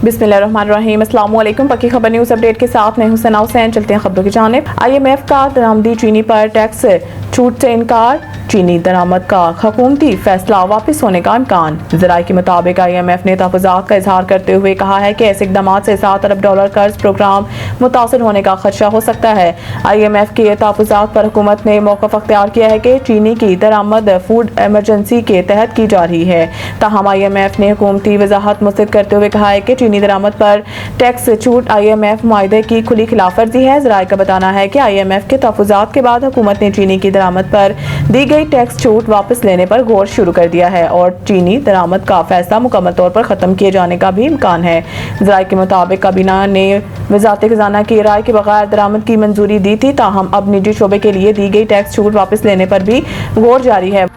बिस्मिल्लाहिर्रहमानिर्रहीम। अस्सलाम वालेकुम। पक्की खबर न्यूज़ अपडेट के साथ मैं हूं सना हुसैन। चलते हैं खबरों की जानिब। IMF का दरामदी चीनी पर टैक्स छूट से इनकार, चीनी दरामद का हुकूमती फैसला वापस होने का इम्कान। ज़राए के मुताबिक IMF ने तहफ़्फ़ुज़ात का इजहार करते हुए कहा है कि ऐसे इक़दामात से $7 अरब कर्ज प्रोग्राम मुतासर होने का खदशा हो सकता है। IMF के तहफ़्फ़ुज़ात पर हुकूमत ने मौक़िफ़ अख्तियार किया है कि चीनी की दरामद फूड एमरजेंसी के तहत की जा रही है। ताहम IMF ने हुकूमती वज़ाहत मुस्तरद करते हुए कहा है कि चीनी दरामद पर टैक्स छूट IMF मुआहदे की खुली खिलाफ वर्जी है। ज़राए का बताना है कि IMF के तहफ़्फ़ुज़ात के बाद हुकूमत ने चीनी की दरामद पर दी गई टैक्स छूट वापस लेने पर गौर शुरू कर दिया है और चीनी दरामद का फैसला मुकम्मल तौर पर ख़त्म किए जाने का भी इम्कान है। ज़राए के मुताबिक काबीना ने वज़ारत ख़ज़ाना की राय के बगैर दरामद की मंजूरी दी थी। ताहम अब निजी शोबे के लिए दी गई टैक्स छूट वापस लेने पर भी गौर जारी है।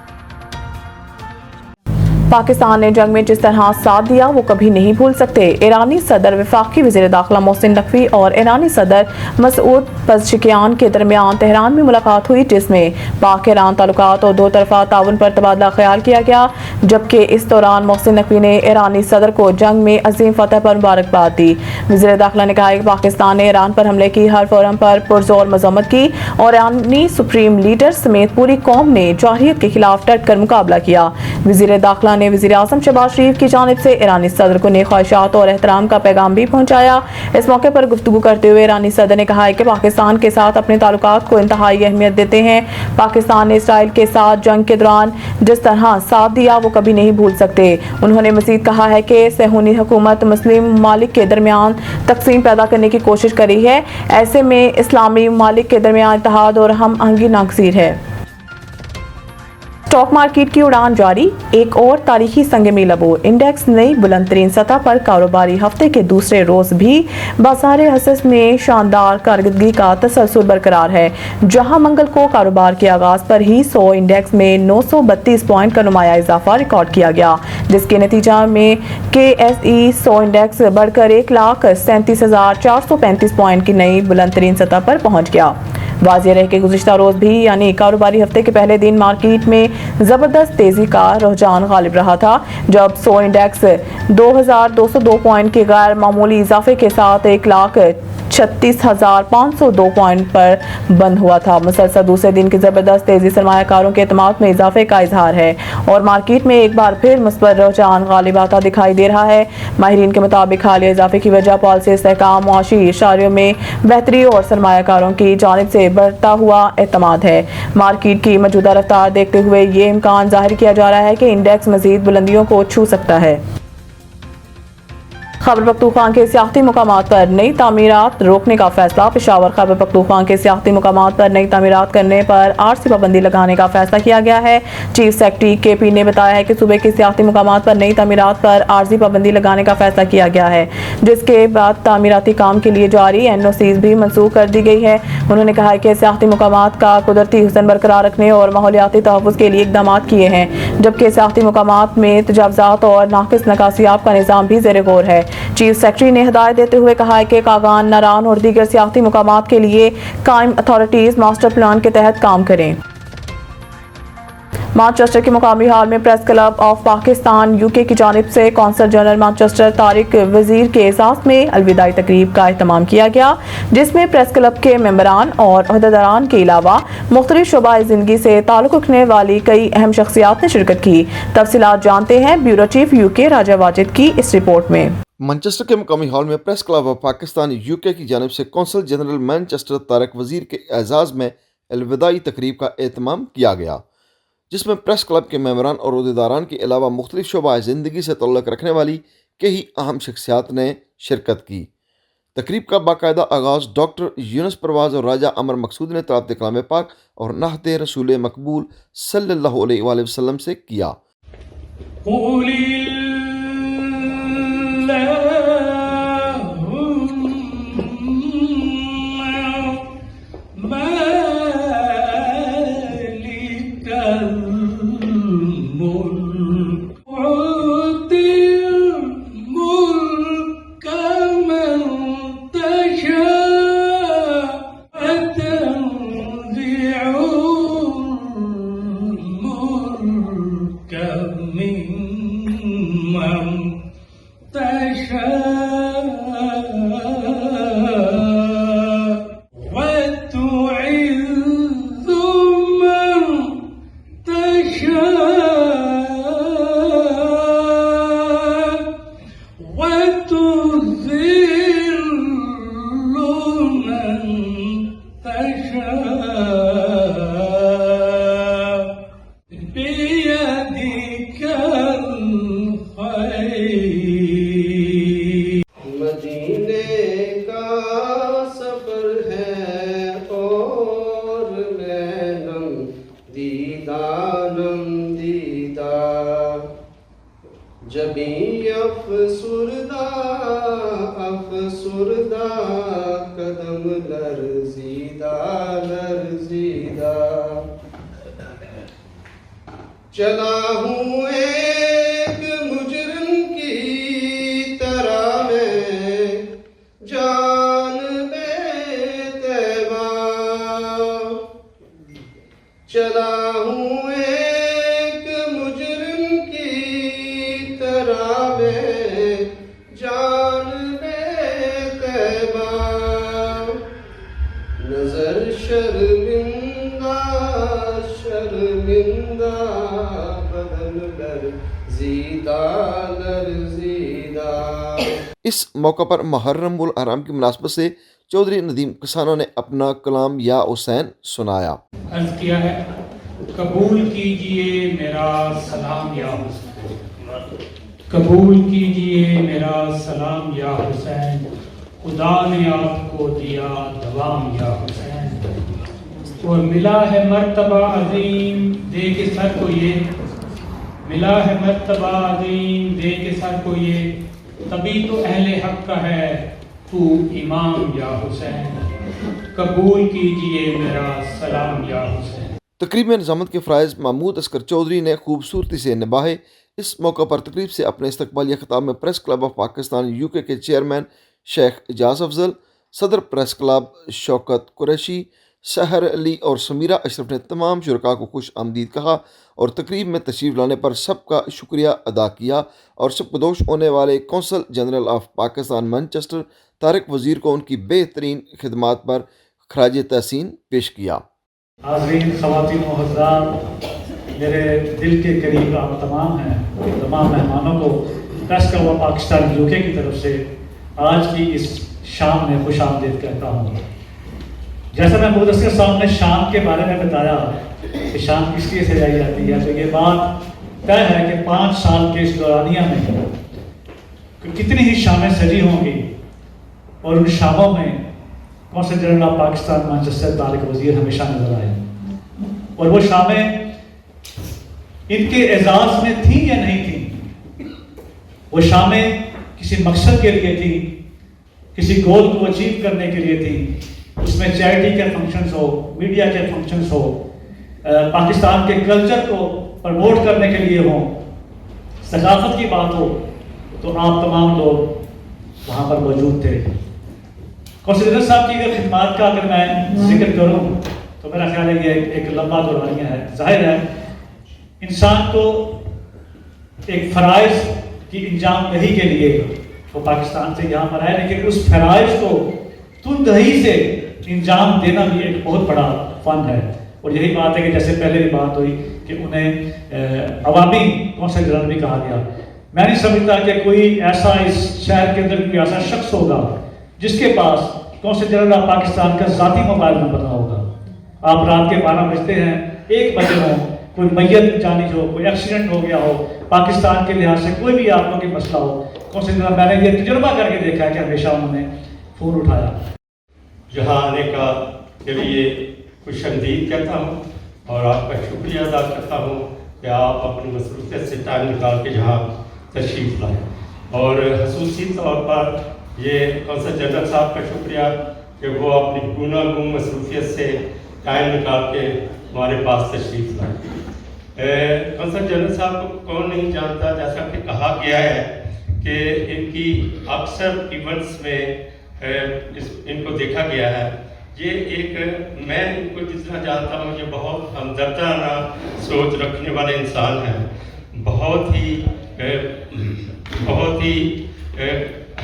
पाकिस्तान ने जंग में जिस तरह साथ दिया वो कभी नहीं भूल सकते। ईरानी सदर वफाकी वज़ीर दाखिला मोहसिन नकवी और ईरानी सदर मसूद पज़ेश्कियान के दरमियान तेहरान में मुलाकात हुई, जिसमें पाक ईरान ताल्लुकात और दो तरफ़ा ताउन पर तबादला ख्याल किया गया। जबकि इस दौरान मोहसिन नकवी ने ईरानी सदर को जंग में अजीम फतह पर मुबारकबाद दी। वज़ीर दाखिला ने कहा कि पाकिस्तान ने ईरान पर हमले की हर फोरम पर पुरजोर मज़म्मत की और ईरानी सुप्रीम लीडर समेत पूरी कौम ने जाहिलियत के खिलाफ डट कर मुकाबला किया। वज़ीर दाखिला ने वज़ीर आज़म शहबाज शरीफ की जानिब से ईरानी सदर को नेक ख्वाहिशात और एहतराम का पैगाम भी पहुंचाया। इस मौके पर गुफ्तगू करते हुए ईरानी सदर ने कहा है कि पाकिस्तान के साथ अपने ताल्लुकात को इंतहाई अहमियत देते हैं। पाकिस्तान ने इसराइल के साथ जंग के दौरान जिस तरह साथ दिया वो कभी नहीं भूल सकते। उन्होंने मज़ीद कहा है कि सहूनी हुकूमत मुस्लिम ममालिक के दरमियान तकसीम पैदा करने की कोशिश कर रही है। ऐसे में इस्लामी ममालिक के दरमियान इत्तेहाद और हम आहंगी नागज़ीर है। स्टॉक मार्केट की उड़ान जारी, एक और तारीखी संग मीलअबूर। इंडेक्स नई बुलंद तरीन सतह पर कारोबारी हफ्ते के दूसरे रोज भी बाजार हसस में शानदार कारकर्दगी का तसलसल बरकरार है। जहां मंगल को कारोबार के आगाज पर ही 100 इंडेक्स में 932 पॉइंट का नुमाया इजाफा रिकॉर्ड किया गया, जिसके नतीजा में KSE 100 इंडेक्स बढ़कर 1,37,435 पॉइंट की नई बुलंद तरीन सतह पर पहुंच गया। वाज़ेह रहे कि गुज़िश्ता रोज भी यानी कारोबारी हफ्ते के पहले दिन मार्केट में जबरदस्त तेजी का रुझान गालिब रहा था, जब 100 इंडेक्स 2,202 पॉइंट के गैर मामूली इजाफे के साथ 1,36,502 पॉइंट पर बंद हुआ था। मुसलसल दूसरे दिन की जबरदस्त तेजी सरमायाकारों के एतमाद में इजाफे का इजहार है और मार्केट में एक बार फिर मुस्बत रुझान गालिब आता दिखाई दे रहा है। माहिरीन के मुताबिक हालिया इजाफे की वजह पॉलिसी इस्तेहकाम, मुआशी इशारों में बेहतरी और सरमायाकारों की जानिब से बढ़ता हुआ एतमाद है। मार्केट की मौजूदा रफ्तार देखते हुए ये इम्कान जाहिर किया जा रहा है कि इंडेक्स मजीद बुलंदियों को छू सकता है। खैबर पख्तूनख्वा के सियाहती मकामात पर नई तामीरात रोकने का फैसला। पेशावर खैबर पख्तूनख्वा के सियाहती मकामात पर नई तामीरात करने पर आर्जी पाबंदी लगाने का फैसला किया गया है। चीफ सेक्रेटरी KP ने बताया है कि सूबे के सियाहती मकामात पर नई तामीरात पर आर्जी पाबंदी लगाने का फैसला किया गया है, जिसके बाद तामीराती काम के लिए जारी NOCs भी मनसूख कर दी गई है। उन्होंने कहा कि सियाहती मकामात का कुदरती हुस्न बरकरार रखने और माहौलियाती तहफ़्फ़ुज़ के लिए इक़दाम किए हैं, जबकि सियाहती मकामात में तजावुज़ात और नाक़िस नकासियाब का निज़ाम भी ज़ेर गौर है। चीफ सेक्रेटरी ने हिदायत देते हुए कहा है कि कागान, नारान और दीगर सियाहती मुकामात के लिए कायम अथॉरिटीज मास्टर प्लान के तहत काम करें। मैनचेस्टर के मुकामी हॉल में press club of Pakistan UK की जानिब से कौंसल जनरल मैनचेस्टर तारिक वजीर के एजाज़ में अलविदाई तकरीब का एहतमाम किया गया, जिसमें प्रेस क्लब के मेंबरान और ओहदेदारान के अलावा मुख्तलिफ शोबाए ज़िंदगी से ताल्लुक़ रखने वाली कई अहम शख्सियात ने शिरकत की। तफसीलात जानते हैं ब्यूरो चीफ UK राजा वाजिद की इस रिपोर्ट में। मैनचेस्टर के मुकामी हॉल में press club of Pakistan UK की जानिब से कौंसल जनरल मैनचेस्टर तारिक वजीर के एजाज़ में अलविदाई तकरीब का एहतमाम किया गया, जिसमें प्रेस क्लब के मेंबरान और ओहदेदारान के अलावा मुख्तलिफ शोबाए ज़िंदगी से तल्लुक़ रखने वाली कई अहम शख्सियात ने शिरकत की। तकरीब का बाकायदा आगाज़ डॉक्टर यूनुस परवाज़ और राजा अमर मकसूद ने तलावत कलाम पाक और नहते रसूल मकबूल सल्लल्लाहु अलैहि वसल्लम से किया। دیدانم دیدہ جبیں افسردہ قدم لرزیدہ چلا ہوں ایک مجرم کی طرح میں جانب طیبہ چلا ہوں ایک مجرم کی طرح میں جانب طیبہ نظر شرمندہ بدن لرزیدہ اس موقع پر محرم الحرام کی مناسبت سے چودھری ندیم کسانوں نے اپنا کلام یا حسین سنایا۔ عرض کیا ہے قبول کیجئے میرا سلام یا حسین، قبول کیجئے میرا سلام یا حسین، خدا نے آپ کو دیا دوام یا حسین، اور ملا ہے مرتبہ عظیم دے کے سر کو یہ، ملا ہے مرتبہ عظیم دے کے سر کو یہ، تبھی تو اہل حق کا ہے تو امام یا حسین، قبول کیجئے میرا سلام یا حسین۔ تقریب میں نظامت کے فرائض محمود اسکر چودھری نے خوبصورتی سے نبھائے۔ اس موقع پر تقریب سے اپنے استقبالیہ خطاب میں press club of Pakistan UK کے چیئرمین شیخ اعجاز افضل، صدر پریس کلب شوکت قریشی، سحر علی اور سمیرہ اشرف نے تمام شرکاء کو خوش آمدید کہا اور تقریب میں تشریف لانے پر سب کا شکریہ ادا کیا اور سب بدوش ہونے والے council general of Pakistan Manchester Tariq وزیر کو ان کی بہترین خدمات پر خراج تحسین پیش کیا۔ حاضرین، خواتین و حضرات، میرے دل کے قریب آپ تمام ہیں، تمام مہمانوں کو press club of Pakistan UK کی طرف سے آج کی اس شام میں خوش آمدید کہتا ہوں۔ جیسا میں محمود اسکر صاحب نے شام کے بارے میں بتایا کہ شام کس لیے سجائی جاتی ہے، تو یہ بات طے ہے کہ 5 سال کے اس دورانیہ میں کتنی ہی شامیں سجی ہوں گی، اور ان شاموں میں council general of Pakistan Manchester Tariq وزیر ہمیشہ نظر آئے، اور وہ شامیں ان کے اعزاز میں تھیں یا نہیں تھیں، وہ شامیں کسی مقصد کے لیے تھیں، کسی گول کو اچیو کرنے کے لیے تھیں۔ اس میں چیریٹی کے فنکشنز ہو، میڈیا کے فنکشنز ہو، پاکستان کے کلچر کو پروموٹ کرنے کے لیے ہوں، ثقافت کی بات ہو، تو آپ تمام لوگ وہاں پر موجود تھے۔ کونسل جنرل صاحب کی اگر خدمات کا اگر میں ذکر کروں تو میرا خیال ہے یہ ایک لمبا دورانیہ ہے۔ ظاہر ہے انسان کو ایک فرائض کی انجام دہی کے لیے وہ پاکستان سے یہاں پر آئے، لیکن اس فرائض کو تندہی سے انجام دینا بھی ایک بہت بڑا فن ہے، اور یہی بات ہے کہ جیسے پہلے بھی بات ہوئی کہ انہیں عوامی کونسل جنرل بھی کہا گیا۔ میں نہیں سمجھتا کہ کوئی ایسا اس شہر کے اندر کوئی ایسا شخص ہوگا جس کے پاس کونسل جنرل آف پاکستان کا ذاتی موبائل نمبر نہ ہوگا۔ آپ رات کے 12 بجتے ہیں، 1 بجے ہوں، کوئی میت جانی ہو، کوئی ایکسیڈنٹ ہو گیا ہو، پاکستان کے لحاظ سے کوئی بھی آپ لوگوں کی مسئلہ ہو، کونسل جنرل میں نے یہ تجربہ کر کے دیکھا ہے کہ ہمیشہ انہوں نے فون اٹھایا۔ یہاں آنے کا کے لیے خوش آمدید کہتا ہوں اور آپ کا شکریہ ادا کرتا ہوں کہ آپ اپنی مصروفیت سے ٹائم نکال کے یہاں تشریف لائیں، اور خصوصی طور پر یہ کونسل جنرل صاحب کا شکریہ کہ وہ اپنی گوناگون گم مصروفیت سے ٹائم نکال کے ہمارے پاس تشریف لائیں۔ کونسل جنرل صاحب کو کون نہیں جانتا، جیسا کہ کہا گیا ہے کہ ان کی اکثر ایونٹس میں ان کو دیکھا گیا ہے۔ یہ ایک میں ان کو جتنا جانتا ہوں یہ بہت ہمدردانہ سوچ رکھنے والے انسان ہیں، بہت ہی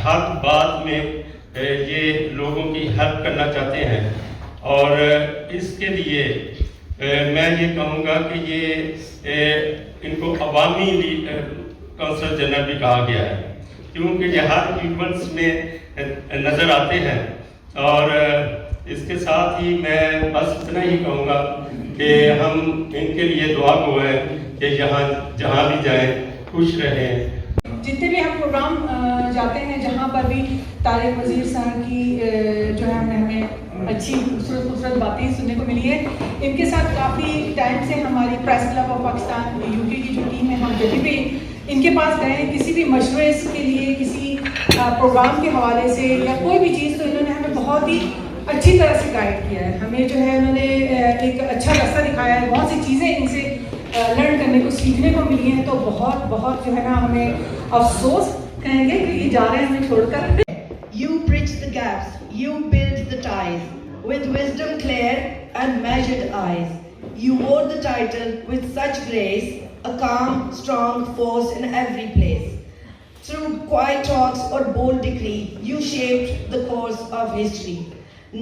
ہر بات میں یہ لوگوں کی ہیلپ کرنا چاہتے ہیں، اور اس کے لیے میں یہ کہوں گا کہ یہ ان کو عوامی کونسل جنرل بھی کہا گیا ہے، کیونکہ یہ ہر ایونٹس میں نظر آتے ہیں۔ اور اس کے ساتھ ہی میں بس اتنا ہی کہوں گا کہ ہم ان کے لیے دعا گو ہیں کہ جہاں بھی جائیں خوش رہیں۔ جتنے بھی ہم پروگرام جاتے ہیں، جہاں پر بھی طارق وزیر صاحب کی جو ہے ہمیں अच्छी खूबसूरत बातें सुनने को मिली है। इनके साथ काफ़ी टाइम से हमारी press club of Pakistan UK की जो टीम है, हम जब भी इनके पास गए किसी भी मशवरे के लिए, किसी प्रोग्राम के हवाले से या कोई भी चीज़, तो इन्होंने हमें बहुत ही अच्छी तरह से गाइड किया है। हमें जो है उन्होंने एक अच्छा रास्ता दिखाया है, बहुत सी चीज़ें इनसे लर्न करने को, सीखने को मिली हैं। तो बहुत जो है ना, हमें अफसोस कहेंगे कि ये जा रहे हैं हमें छोड़कर। You bridge the gaps, you build the ties, with wisdom clear and measured eyes. You wore the title with such grace, a calm, strong force in every place. Through quiet talks or bold decree, you shaped the course of history.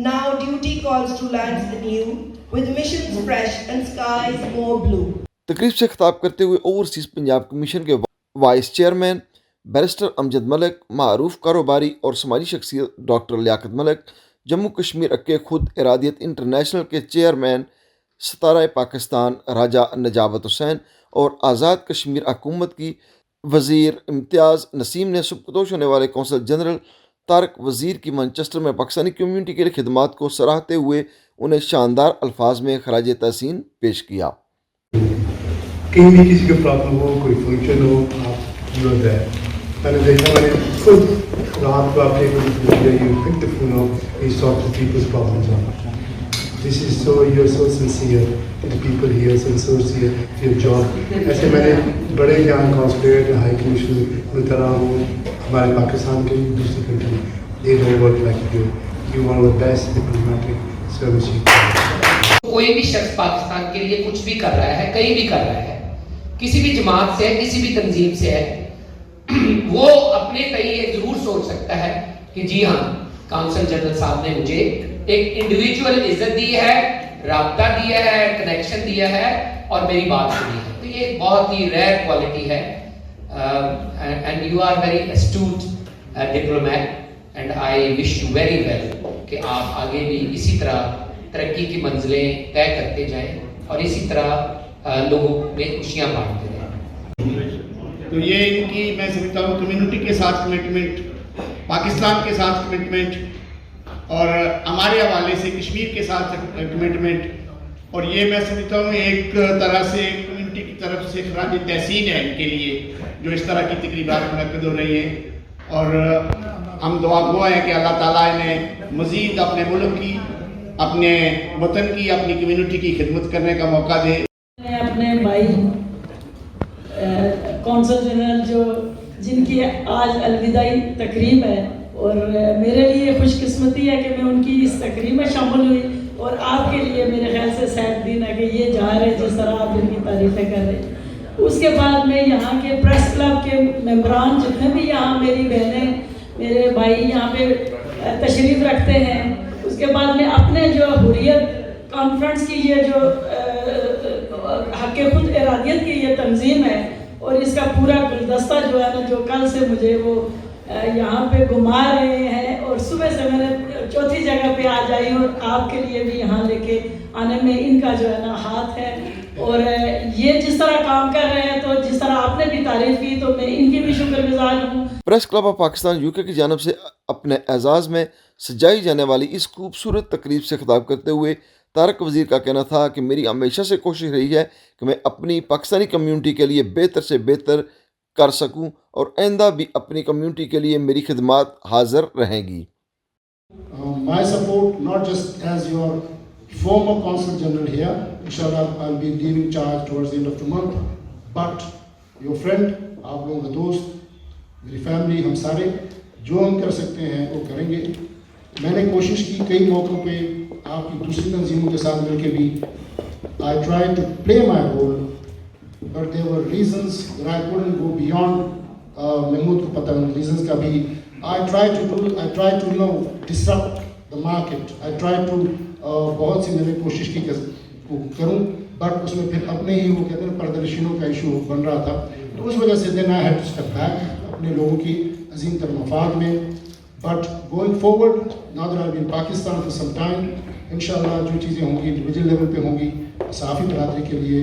Now duty calls to lands anew, with missions fresh and skies more blue. तकरीब से खिताब करते हुए overseas Punjab commission के vice chairman barrister Amjad Malik, मारूफ कारोबारी और समाजी शख्सियत डॉक्टर लियाकत मलिक, जम्मू कश्मीर अक्के खुद इरादियत इंटरनेशनल के चेयरमैन सतारा पाकिस्तान राजा नजावत हुसैन और आज़ाद कश्मीर हुकूमत की वज़ीर इम्तियाज़ नसीम ने सुबकदोश होने वाले कौंसल जनरल तारक वज़ीर की मैनचेस्टर में पाकिस्तानी कम्यूनिटी के लिए खिदमात को सराहते हुए उन्हें शानदार अल्फाज में खराज तहसीन पेश किया। कहीं भी किसी को प्रॉब्लम हो, कोई फंक्शन हो, आप यू आर देयर। मैंने देखा, मैंने खुद रात को आपने you pick the phone up, you solve the people's problems out. This is so, you are so sincere to the people here, so sincere to your job. ऐसे मैंने बड़े यहाँ कॉन्सुलेट, हाई कमिश्नर में तरह हूँ हमारे पाकिस्तान के दूसरी country, they don't work like you one of the best diplomatic service you. कोई भी शख्स पाकिस्तान के लिए कुछ भी कर रहा है, कहीं भी कर रहा है, किसी भी जमात से है, किसी भी तंजीम से है, वो अपने तय ये जरूर सोच सकता है कि जी हाँ, काउंसिल जनरल साहब ने मुझे एक इंडिविजुअल इज्जत दी है, राब्ता दिया है, कनेक्शन दिया है और मेरी बात सुनी है। तो ये बहुत ही रेयर क्वालिटी है and you are very astute diplomat and I wish you very well कि आप आगे भी इसी तरह तरक्की की मंजिलें तय करते जाएं और इसी तरह लोगों में खुशियां बांटते रहें। तो ये इनकी, मैं समझता हूँ, कम्युनिटी के साथ कमिटमेंट, पाकिस्तान के साथ कमिटमेंट और हमारे हवाले से कश्मीर के साथ कमिटमेंट, और ये मैं समझता हूँ एक तरह से कम्युनिटी की तरफ से खराज तहसीन है इनके लिए, जो इस तरह की तकरीबात मुनक्किद हो रही हैं। और हम दुआ गो हैं कि अल्लाह ताला इन्हें मज़ीद अपने मुल्क की, अपने वतन की, अपनी कम्युनिटी की खिदमत करने का मौका दे। अपने भाई कौंसल जनरल जो जिनकी आज अलविदाई तकरीब है, और मेरे लिए खुशकिस्मती है कि मैं उनकी इस तकरीब में शामिल हुई, और आपके लिए मेरे ख्याल से सैद दिन है कि ये जा रहे जिस तरह आप इनकी तारीफ़ें कर रहे हैं। उसके बाद में यहाँ के प्रेस क्लब के मेंबरान जितने भी यहाँ, मेरी बहनें, मेरे भाई यहाँ पे तशरीफ़ रखते हैं, उसके बाद में अपने जो हुर्रियत कॉन्फ्रेंस की ये जो हक़ खुद इरादियत की ये तंजीम है, और इसका पूरा गुलदस्ता जो है ना, जो कल से मुझे वो यहाँ पे घुमा रहे हैं, और सुबह से मैंने चौथी जगह पे आ जाई, और आपके लिए भी यहाँ लेके आने में इनका जो है ना हाथ है। और ये जिस तरह काम कर रहे हैं, तो जिस तरह आपने भी तारीफ की, तो मैं इनकी भी शुक्रगुजार हूँ। Press club of Pakistan UK की जानब से अपने एजाज़ में सजाई जाने वाली इस खूबसूरत तकरीब से खिताब करते हुए तारक वज़ीर का कहना था कि मेरी हमेशा से कोशिश रही है कि मैं अपनी पाकिस्तानी कम्यूनिटी के लिए बेहतर से बेहतर कर सकूं, और आइंदा भी अपनी कम्यूनिटी के लिए मेरी खिदमात हाजिर रहेंगी। My support, not just as your former consul general here, inshallah I'll be leaving charge towards the end of the month, but your friend, आप लोगों का दोस्त, मेरी फैमिली, हम सारे जो हम कर सकते हैं वो करेंगे। मैंने कोशिश की कई मौक़ों पे आपकी दूसरी तंजीमों के साथ मिलकर भी, I tried to play my role, but there were reasons that I couldn't go beyond Mahmood को पता उन reasons का भी। I tried to disrupt the market. I tried to बहुत सी मैंने कोशिश की करूं, बट उसमें फिर अपने ही वो कहते हैं पर्दनशीनों का इशू बन रहा था, तो उस वजह से then I had to step back अपने लोगों की अजीम तर मफाद में। But going forward, now that I've been in Pakistan for some time, इंशाल्लाह जो चीज़ें होंगी इंडिविजुअल लेवल पे होंगी, सहाफ़ी बरादरी के लिए,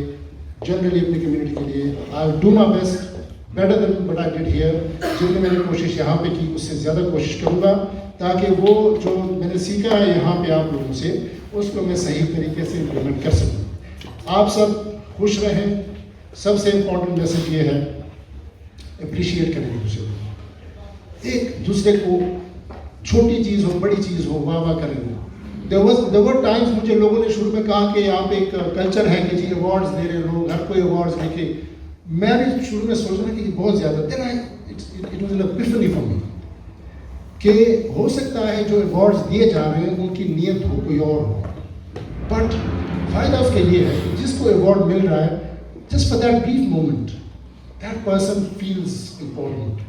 जनरली अपनी कम्युनिटी के लिए, I'll do my best better than what I did here. जितनी मैंने कोशिश यहाँ पे की उससे ज़्यादा कोशिश करूँगा ताकि वो जो मैंने सीखा है यहाँ पे आप लोगों से उसको मैं सही तरीके से इम्प्लीमेंट कर सकूँ। आप सब खुश रहें। सबसे इम्पोर्टेंट मैसेज ये है, अप्रिशिएट करें एक दूसरे को, एक दूसरे को छोटी चीज़ हो बड़ी चीज़ हो वाह वाह करेंगे। there were times मुझे लोगों ने शुरू में कहा कि यहाँ पे एक कल्चर है कि जी अवार्ड्स दे रहे लोग, हर कोई अवार्ड्स देखे। मैं भी शुरू में सोच रहा कि बहुत ज़्यादा, then it was an epiphany for me कि हो सकता है जो अवार्ड्स दिए जा रहे हैं उनकी नीयत हो कोई और हो, बट फ़ायदा उसके लिए है कि जिसको अवार्ड मिल रहा है, just for that brief moment, that person feels important।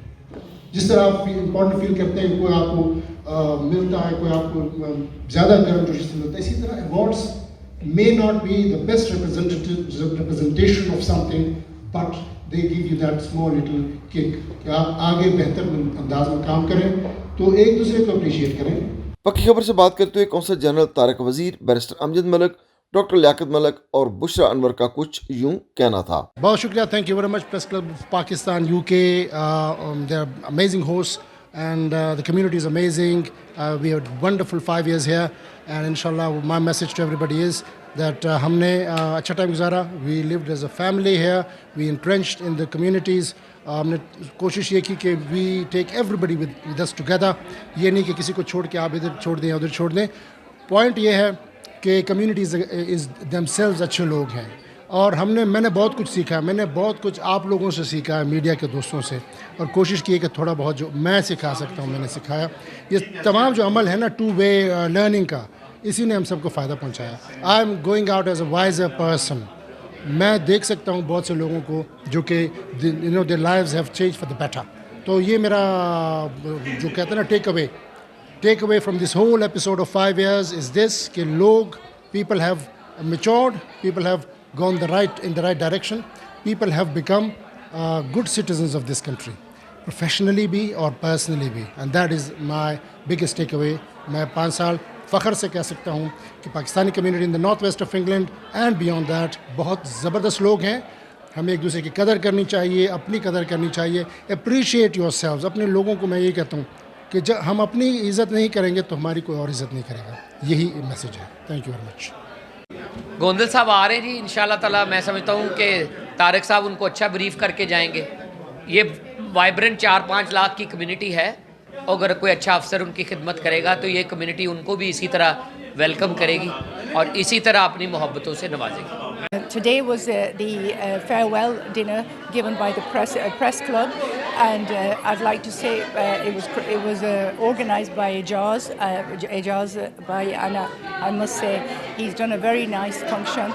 जिस तरह आप इम्पोर्टेंट फील करते हैं, कोई आपको मिलता है, कोई आपको ज़्यादा गर्मजोशी से मिलता है, इसी तरह awards may not be the best representation of something, but they give you that small little kick कि आप आगे बेहतर अंदाज में काम करें, तो एक दूसरे को अप्रिशिएट करें। पक्की खबर से बात करते हुए कौंसल जनरल तारक वजीर, बैरिस्टर अमजद मलिक, डॉक्टर लियाकत मलिक और बुशरा अनवर का कुछ यूं कहना था। बहुत शुक्रिया, thank you very much press club of Pakistan UK, they are amazing host and the community is amazing. We had wonderful 5 years here, and inshallah my message to everybody is that हमने अच्छा टाइम गुजारा. We lived as a family here, we entrenched in the communities. हमने कोशिश ये की कि we take everybody with us together. ये नहीं कि किसी को छोड़ के आप इधर छोड़ दें या उधर छोड़ दें. पॉइंट ये है कि communities is themselves अच्छे लोग हैं, और मैंने बहुत कुछ सीखा है। मैंने बहुत कुछ आप लोगों से सीखा है, मीडिया के दोस्तों से, और कोशिश की है कि थोड़ा बहुत जो मैं सिखा सकता हूँ मैंने सिखाया। ये तमाम जो अमल है ना टू वे लर्निंग का, इसी ने हम सबको फ़ायदा पहुँचाया। I am going out as a wiser person. मैं देख सकता हूँ बहुत से लोगों को जो कि their lives have change for the better. तो ये मेरा जो कहते हैं ना take away from this whole episode of 5 years is this कि लोग, people have matured, people have gone in the right direction, people have become good citizens of this country, professionally भी और personally भी, and that is my biggest takeaway. मैं 5 साल फ़ख्र से कह सकता हूँ कि Pakistani community in the north west of England and beyond that बहुत ज़बरदस्त लोग हैं। हमें एक दूसरे की कदर करनी चाहिए, अपनी कदर करनी चाहिए। Appreciate your selves. अपने लोगों को मैं ये कहता हूँ कि जब हम अपनी इज़्ज़त नहीं करेंगे तो हमारी कोई और इज़्ज़त नहीं करेगा। यही मैसेज है। Thank you very much. Gondal साहब आ रहे हैं जी, इंशाल्लाह ताला मैं समझता हूँ कि तारक साहब उनको अच्छा ब्रीफ करके जाएंगे। ये वाइब्रेंट 4-5 लाख की कम्युनिटी है, अगर कोई अच्छा अफसर उनकी खिदमत करेगा तो ये कम्युनिटी उनको भी इसी तरह वेलकम करेगी और इसी तरह अपनी मोहब्बतों से नवाजेगी। Today was the farewell dinner given by the press club, and I'd like to say it was organised by Ejaz by Anna. I must say he's done a very nice function,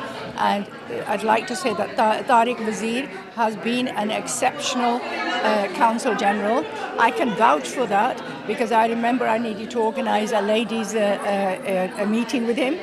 and I'd like to say that Tariq Wazir has been an exceptional Council General. I can vouch for that because I remember I needed to organise a ladies' a meeting with him,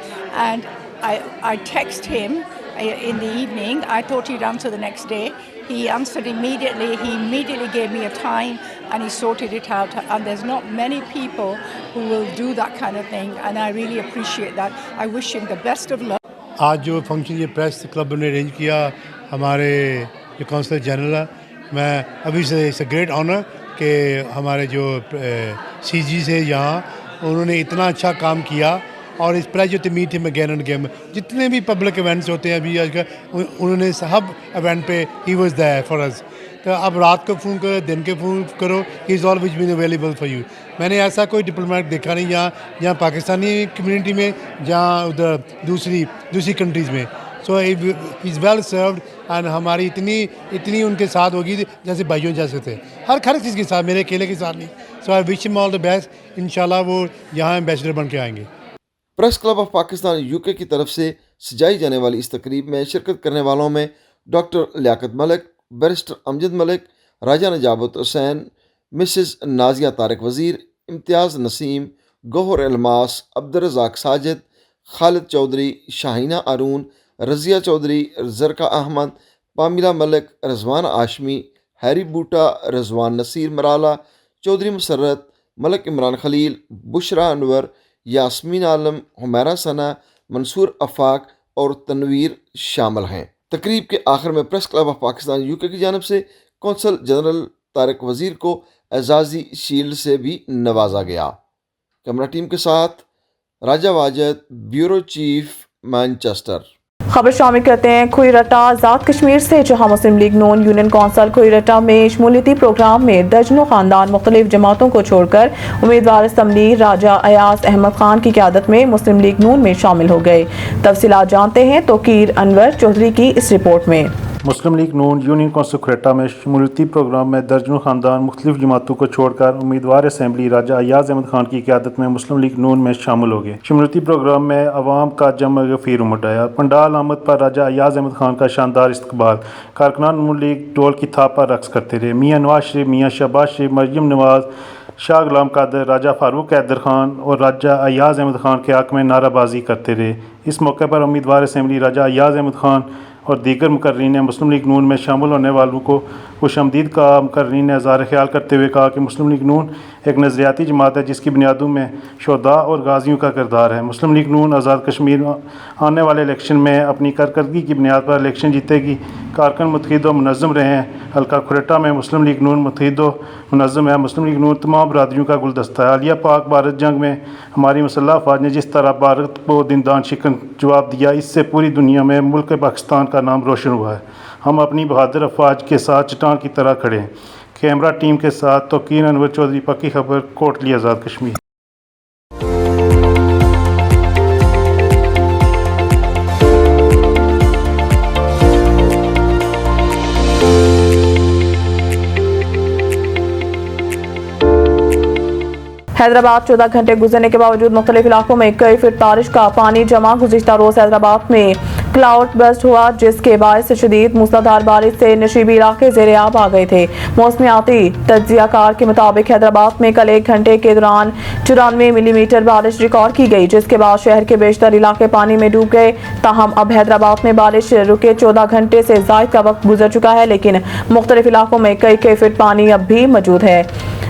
and I text him in the evening. I thought he'd answer the next day. He answered immediately. He immediately gave me a time and he sorted it out. And there's not many people who will do that kind of thing, and I really appreciate that. I wish him the best of luck. आज जो function ये press club ने arrange किया हमारे जो councillor general है, मैं अभी से इट्स अ ग्रेट ऑनर कि हमारे जो सीजी से यहाँ उन्होंने इतना अच्छा काम किया, और इस pleasure to meet him again and again. जितने भी पब्लिक इवेंट्स होते हैं अभी आजकल, उन्होंने सब इवेंट पे he was there for us. तो अब रात को फ़ोन करो, दिन के फ़ोन करो, he is always been available for you. मैंने ऐसा कोई डिप्लोमेट देखा नहीं यहाँ पाकिस्तानी कम्युनिटी में, जहाँ उधर दूसरी कंट्रीज़ में। So he is well served, and हमारी इतनी उनके साथ होगी जैसे भाइयों जैसे थे, हर चीज़ के साथ, मेरे अकेले के साथ नहीं। So I wish him all the best. इंशाल्लाह वो यहाँ एम्बेसडर बन के आएंगे। Press club of Pakistan UK की तरफ से सजाई जाने वाली इस तकरीब में शिरकत करने वालों में डॉक्टर लियाकत मलिक, बैरिस्टर अमजद मलिक, राजा नजाबत हुसैन, मिसेस नाजिया तारक वज़ीर, इम्तियाज़ नसीम, गौहर अलमास, अब्दुर्रज़ाक साजिद, खालिद चौधरी, शाहीना अरून, रज़िया चौधरी, ज़रका अहमद, पामिला मलिक, रज़वान आशमी, हैरी बूटा, रज़वान नसीर मराला, चौधरी मुसर्रत, मलिक इमरान खलील, बुशरा अनवर, यास्मीन आलम, हुमैरा सना, मंसूर अफाक और तनवीर शामिल हैं। तकरीब के आखिर में press club of Pakistan UK की जानिब से कौंसल जनरल तारक वजीर को एजाजी शील्ड से भी नवाजा गया। कैमरा टीम के साथ राजा वाजिद, ब्यूरो चीफ, मैनचेस्टर। खबर शामिल करते हैं खुईरटा आज़ाद कश्मीर से, जहां मुस्लिम लीग नून यूनियन कौंसल खुईरटा में शमूलियती प्रोग्राम में दर्जनों खानदान मुख्तलिफ जमातों को छोड़कर उम्मीदवार असम्बली राजा अयाज अहमद खान की क़यादत में मुस्लिम लीग नून में शामिल हो गए। तफसीलात जानते हैं तौकीर अनवर चौधरी की इस रिपोर्ट में। मुस्लिम लीग नून यूनियन कौंसिल खुरेटा में शमूलियती प्रोग्राम में दर्जनों खानदान मुख्तलिफ जमातों को छोड़कर उम्मीदवार असम्बली राजा अयाज अहमद खान की क़यादत में मुस्लिम लीग नून में शामिल हो गए। शमूलियती प्रोग्राम में अवाम का जम गफीर उमड़ आया। पंडाल आमद पर राजा अयाज अहमद खान का शानदार इस्तकबाल। कारकुनान नून लीग ढोल की थाप पर रक्स करते रहे। मियाँ नवाज शरीफ, मियाँ शहबाज शरीफ, मरियम नवाज, शाह गुलाम कादर, राजा फारूक हैदर खान और राजा अयाज अहमद खान के हक़ में नाराबाजी करते रहे। इस मौके पर उम्मीदवार असम्बली राजा अयाज अहमद खान और दीगर मुकर्रीन ने मुस्लिम लीग नून में शामिल होने वालों को खुशामदीद का। मुकर्रीन ने इज़हार ख्याल करते हुए कहा कि मुस्लिम लीग नून एक नज़रियाती जमात है जिसकी बुनियादों में शोधा और गाजियों का किरदार है। मुस्लिम लीग नून आज़ाद कश्मीर आने वाले इलेक्शन में अपनी कारकर्दगी की बुनियाद पर इलेक्शन जीतेगी। कारकुन मुतहिद व मुनज़्ज़म रहे हैं। हल्का खुरेटा में मुस्लिम लीग नून मुतहिद व मुनज़्ज़म है। मुस्लिम लीग नून तमाम बरादरियों का गुलदस्ता है। हालिया पाक भारत जंग में हमारी मुसल्लह अफ़वाज ने जिस तरह भारत को दिनदान शिकन जवाब दिया, इससे पूरी दुनिया में मुल्क पाकिस्तान का नाम रोशन हुआ है। हम अपनी बहादुर अफवाज के साथ चट्टान की तरह खड़े हैं। कैमरा टीम के साथ तौकीर अनवर चौधरी, पक्की खबर, कोटली आज़ाद कश्मीर। हैदराबाद 14 घंटे गुजरने के बावजूद मुख्तलिफ इलाकों में कई फीट बारिश का पानी जमा। गुज़िश्ता रोज़ हैदराबाद में क्लाउड बस्ट हुआ जिसके बायस शदीद मूसलाधार बारिश से नशीबी इलाके ज़ेर-ए-आब आ गए थे। मौसमियाती तज्ज़ियाकार के मुताबिक हैदराबाद में कल 1 घंटे के दौरान 94 मिलीमीटर बारिश रिकॉर्ड की गई, जिसके बाद शहर के बेशतर इलाके पानी में डूब गए। ताहम अब हैदराबाद में बारिश रुके 14 घंटे से ज़ायद का वक्त गुजर चुका है, लेकिन मुख्तलिफ इलाकों में कई फीट पानी अब भी मौजूद है।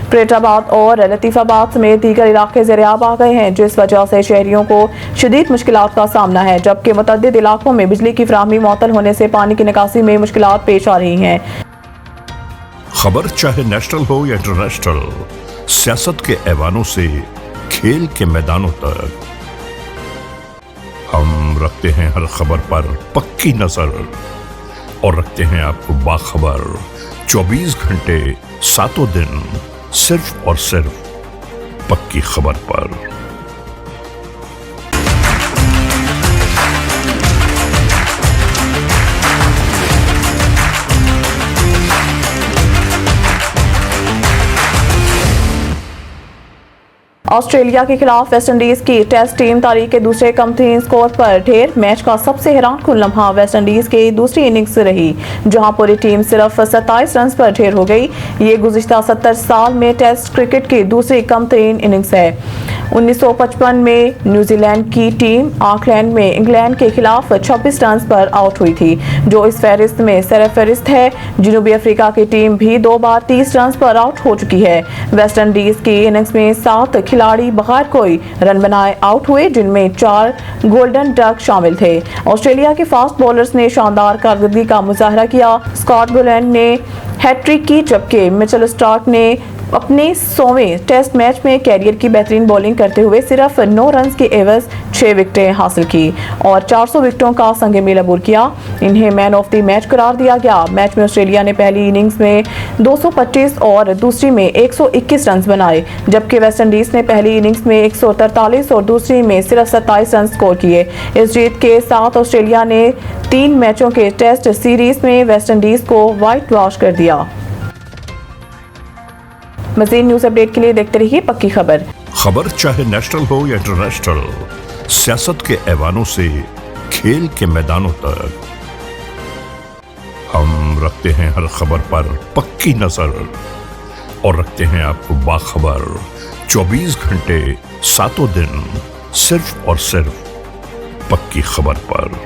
फरीदाबाद और लतीफ़ाबाद समेत दीगर इलाके ज़ेर-ए-आब आ गए हैं, जिस वजह से शहरियों को शदीद मुश्किलात का सामना है, जबकि मुतअद्दिद इलाकों में बिजली की फराहमी मुअत्तल होने से पानी की निकासी में मुश्किलात पेश आ रही हैं। खबर चाहे नेशनल हो या इंटरनेशनल, सियासत के ऐवानों से खेल के मैदानों तक, हम रखते हैं हर खबर पर पक्की नजर और रखते हैं आपको बाखबर 24 घंटे 7 दिन सिर्फ और सिर्फ पक्की खबर पर। ऑस्ट्रेलिया के खिलाफ वेस्ट इंडीज की टेस्ट टीम तारीख के दूसरे कम तरीन स्कोर पर ढेर। मैच का सबसे हैरान कुन लम्हा वेस्ट इंडीज की दूसरी इनिंग्स रही, जहां पूरी टीम सिर्फ 27 रन पर ढेर हो गई। ये गुज़िश्ता 70 साल में टेस्ट क्रिकेट की दूसरी कम तरीन इनिंग्स है। 1955 में न्यूजीलैंड की टीम ऑकलैंड में इंग्लैंड के खिलाफ 26 रन पर आउट हुई थी, जो इस फहरिस्त में सरफहरिस्त है। जनूबी अफ्रीका की टीम भी 2 बार 30 रन पर आउट हो चुकी है। वेस्ट इंडीज की इनिंग्स में 7 खिलाड़ी बगैर कोई रन बनाए आउट हुए, जिनमें 4 गोल्डन डक शामिल थे। ऑस्ट्रेलिया के फास्ट बॉलर्स ने शानदार कारकर्दगी का मुजाहरा किया। स्कॉट बुलैंड ने हैट्रिक की, जबकि मिचेल स्टार्क ने अपने 100वें टेस्ट मैच में कैरियर की बेहतरीन बॉलिंग करते हुए सिर्फ 9 रन के एवज 6 विकेटें हासिल की और 400 विकेटों का संग मेल अबूर किया। इन्हें मैन ऑफ द मैच करार दिया गया। मैच में ऑस्ट्रेलिया ने पहली इनिंग्स में 225 और दूसरी में 121 रन बनाए, जबकि वेस्ट इंडीज ने पहली इनिंग्स में 143 और दूसरी में सिर्फ 27 रन स्कोर किए। इस जीत के साथ ऑस्ट्रेलिया ने 3 मैचों के टेस्ट सीरीज में वेस्ट इंडीज को व्हाइट वॉश कर दिया। मज़ीद न्यूज़ अपडेट के लिए देखते रहिए पक्की खबर। खबर चाहे नेशनल हो या इंटरनेशनल, सियासत के ऐवानों से खेल के मैदानों तक, हम रखते हैं हर खबर पर पक्की नजर और रखते हैं आपको बाखबर 24 घंटे 7 दिन सिर्फ और सिर्फ पक्की खबर पर।